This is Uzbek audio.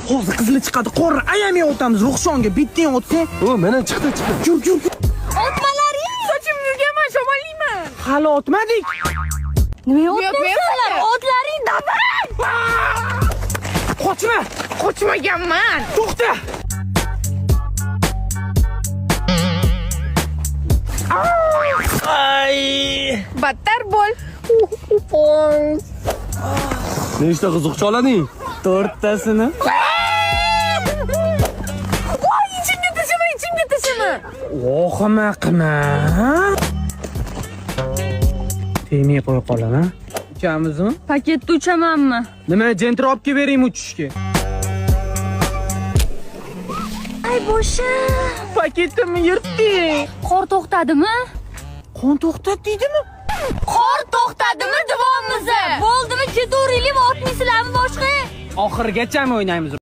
Hozir qizili chiqadi. Qorni ayamay o'tamiz. Ruxshonga bitding o'tsang. O, mana chiqdi. Yur. Otmalaring sochim yurganman, shamolliyman. Hali otmadik. Nima otmayapsizlar? Otlaring davrang. Qochmaganman. To'xta. Ay! Battar bo'l. Nechta qiziqcha olading? 4 tasini. Voy, ichimga tashlama. O'xima qilma. Tegmay qo'ya qolaman. Uchamizmi? Paketda uchamanmi? Nima, jentra olib kelib beraymi uchishga? Ay boshim. Paketimni yirtding. Qor to'xtadimi? Qon to'xtat deydimi? Qor to'xtadimi duvomizni? Bo'ldimi, ketaveraylik, otmaysizlarmi boshqa? Oxirigacha o'ynaymiz.